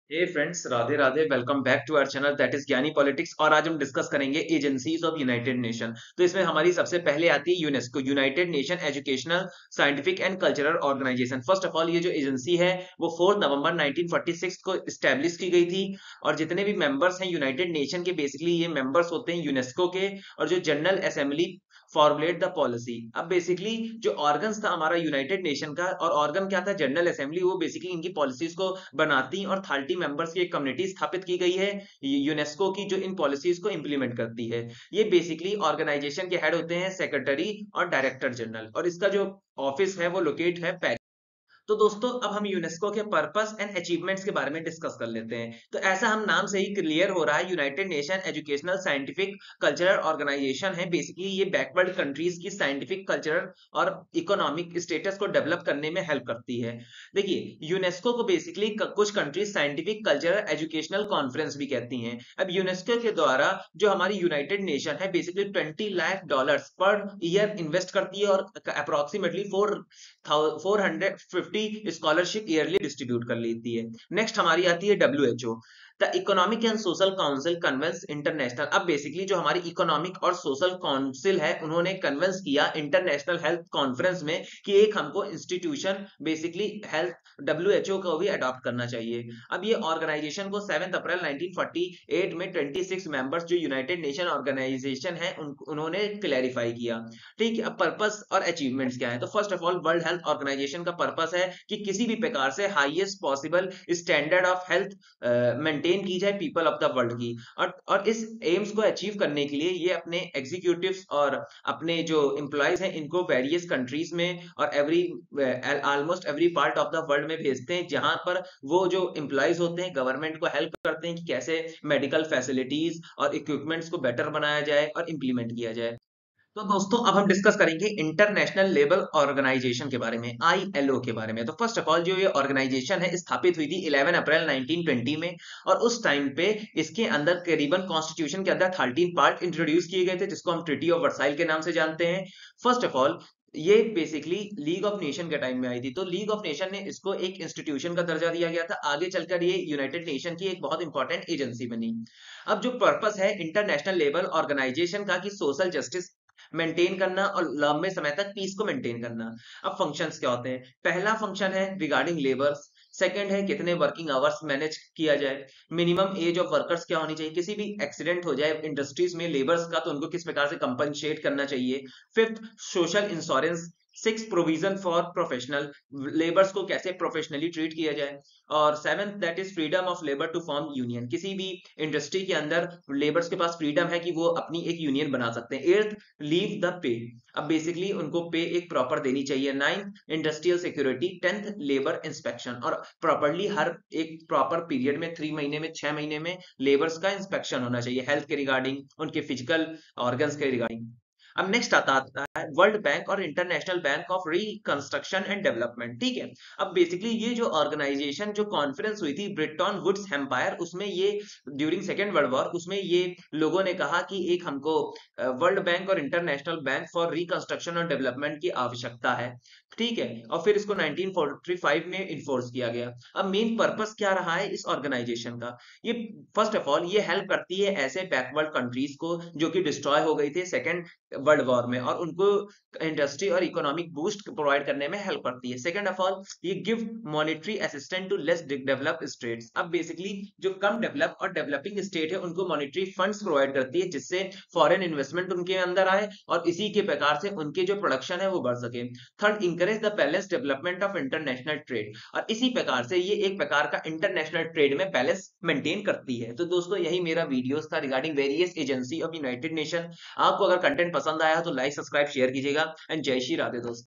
Hey friends, Radhe Radhe. Welcome back to our channel that is Gyani politics. और आज हम discuss करेंगे एजेंसीज ऑफ यूनाइटेड नेशन। तो इसमें हमारी सबसे पहले आती है UNESCO, united nation educational scientific and cultural organisation. First of all, ये जो एजेंसी है वो 4 नवंबर 1946 को स्टैब्लिश की गई थी। और जितने भी मेंबर्स हैं यूनाइटेड नेशन के, बेसिकली ये मेंबर्स होते हैं यूनेस्को के। और जो general assembly formulate the policy. अब बेसिकली जो ऑर्गन्स था हमारा यूनाइटेड नेशन का, और ऑर्गन क्या था, जनरल असेंबली, वो बेसिकली इनकी पॉलिसीज को बनाती और 30 मेंबर्स की एक कम्युनिटी स्थापित की गई है यूनेस्को की, जो इन पॉलिसीज को इंप्लीमेंट करती है। ये बेसिकली ऑर्गेनाइजेशन के हेड होते हैं सेक्रेटरी और डायरेक्टर जनरल, और इसका जो ऑफिस है वो लोकेट है पेरिस। तो दोस्तों, अब हम यूनेस्को के पर्पस एंड अचीवमेंट्स के बारे में डिस्कस कर लेते हैं। तो ऐसा हम नाम से ही क्लियर हो रहा है, united nation educational scientific cultural organisation है। बेसिकली ये बैकवर्ड कंट्रीज की साइंटिफिक, कल्चरल और इकोनॉमिक स्टेटस को डेवलप करने में हेल्प करती है। देखिए, यूनेस्को को बेसिकली कुछ countries scientific, cultural, educational conference भी कहती हैं। अब यूनेस्को के द्वारा जो हमारी यूनाइटेड नेशन है basically $20 lakh per year invest करती है, और अप्रोक्सीमेटली 450 स्कॉलरशिप ईयरली डिस्ट्रीब्यूट कर लेती है। नेक्स्ट हमारी आती है WHO, the economic and social council convenes international. अब बेसिकली जो हमारी इकोनॉमिक और सोशल काउंसिल है, उन्होंने कन्वेंस किया इंटरनेशनल हेल्थ कॉन्फ्रेंस में कि एक हमको इंस्टीट्यूशन बेसिकली हेल्थ WHO को भी अडॉप्ट करना चाहिए। अब ये ऑर्गेनाइजेशन को 7 अप्रैल 1948 में 26 मेंबर्स जो यूनाइटेड नेशन ऑर्गेनाइजेशन है उन्होंने क्लैरिफाई किया। ठीक है, अब पर्पस और अचीवमेंट्स क्या है। तो first of all, world health organisation का पर्पस है कि किसी भी प्रकार से highest possible standard of health maintain की जाए पीपल ऑफ द वर्ल्ड की। और इस एम्स को अचीव करने के लिए ये अपने एग्जीक्यूटिव्स और अपने जो एम्प्लॉयज हैं इनको वेरियस कंट्रीज में और almost every part of the world में भेजते हैं, जहां पर वो जो एम्प्लॉयज होते हैं गवर्नमेंट को हेल्प करते हैं कि कैसे मेडिकल फैसिलिटीज और इक्विपमेंट्स को बेटर बनाया जाए और इंप्लीमेंट किया जाए। तो दोस्तों, अब हम डिस्कस करेंगे इंटरनेशनल लेबर ऑर्गेनाइजेशन के बारे में, ILO के बारे में। तो फर्स्ट ऑफ ऑल, जो ये ऑर्गेनाइजेशन है स्थापित हुई थी 11 अप्रैल 1920 में। और उस टाइम पे इसके अंदर करीबन कॉन्स्टिट्यूशन के अंदर 13 पार्ट इंट्रोड्यूस किए गए थे, जिसको हम ट्रिटी ऑफ वर्साइल के नाम से जानते हैं। फर्स्ट ऑफ ऑल, ये बेसिकली लीग ऑफ नेशन के टाइम में आई थी। तो लीग ऑफ नेशन ने इसको एक इंस्टीट्यूशन का दर्जा दिया गया था। आगे चलकर ये यूनाइटेड नेशन की एक बहुत इंपॉर्टेंट एजेंसी बनी। अब जो पर्पस है इंटरनेशनल लेबर ऑर्गेनाइजेशन का, कि सोशल जस्टिस मेंटेन करना और लंबे समय तक पीस को मेंटेन करना। अब फंक्शंस क्या होते हैं। पहला फंक्शन है रिगार्डिंग लेबर्स। सेकंड है कितने वर्किंग आवर्स मैनेज किया जाए। मिनिमम एज ऑफ वर्कर्स क्या होनी चाहिए, किसी भी एक्सीडेंट हो जाए इंडस्ट्रीज में लेबर्स का तो उनको किस प्रकार से कंपनसेट करना चाहिए। Fifth, social insurance. Six, provision for professional, labours को कैसे प्रोफेशनली ट्रीट किया जाए। और seventh, that is freedom of labour to form union. किसी भी इंडस्ट्री के अंदर लेबर्स के पास फ्रीडम है कि वो अपनी एक यूनियन बना सकते हैं। Eighth, leave the pay. अब बेसिकली उनको पे एक प्रॉपर देनी चाहिए। Ninth, industrial security. Tenth, labour inspection, और प्रॉपरली हर एक प्रॉपर पीरियड में 3 महीने में 6 महीने में लेबर्स का इंस्पेक्शन होना चाहिए, हेल्थ के रिगार्डिंग, उनके फिजिकल ऑर्गन्स के रिगार्डिंग। अब नेक्स्ट आता है वर्ल्ड बैंक और international bank of reconstruction and development. ठीक है, अब बेसिकली ये जो ऑर्गेनाइजेशन, जो कॉन्फ्रेंस हुई थी ब्रिटन वुड्स एम्पायर, उसमें ये ड्यूरिंग सेकेंड वर्ल्ड वॉर, उसमें ये लोगों ने कहा कि एक हमको वर्ल्ड बैंक और इंटरनेशनल बैंक फॉर रिकंस्ट्रक्शन और डेवलपमेंट की आवश्यकता है। ठीक है, और फिर इसको 1945 में इन्फोर्स किया गया। अब मेन पर्पस क्या रहा है इस ऑर्गेनाइजेशन का। ये फर्स्ट ऑफ ऑल ये हेल्प करती है ऐसे बैकवर्ड कंट्रीज को जो कि डिस्ट्रॉय हो गई थे सेकेंड वर्ल्ड वॉर में, और उनको इंडस्ट्री और इकोनॉमिक बूस्ट प्रोवाइड करने में हेल्प करती है। सेकंड ऑफ ऑल, ये give monetary assistant to less developed states. अब बेसिकली जो कम डेवलप और डेवलपिंग स्टेट है उनको मॉनेटरी फंड्स प्रोवाइड करती है, जिससे फॉरेन इन्वेस्टमेंट उनके अंदर आए और इसी के प्रकार से उनके जो प्रोडक्शन है वो बढ़ सके। Third, encourage the balance development of international trade, और इसी प्रकार से ये एक प्रकार का इंटरनेशनल ट्रेड में बैलेंस मेंटेन करती है। तो दोस्तों, यही मेरा वीडियोस था regarding various agency of United nation. आपको अगर कंटेंट पसंद आया तो लाइक, सब्सक्राइब, शेयर कीजिएगा। एंड जय श्री राधे दोस्तों।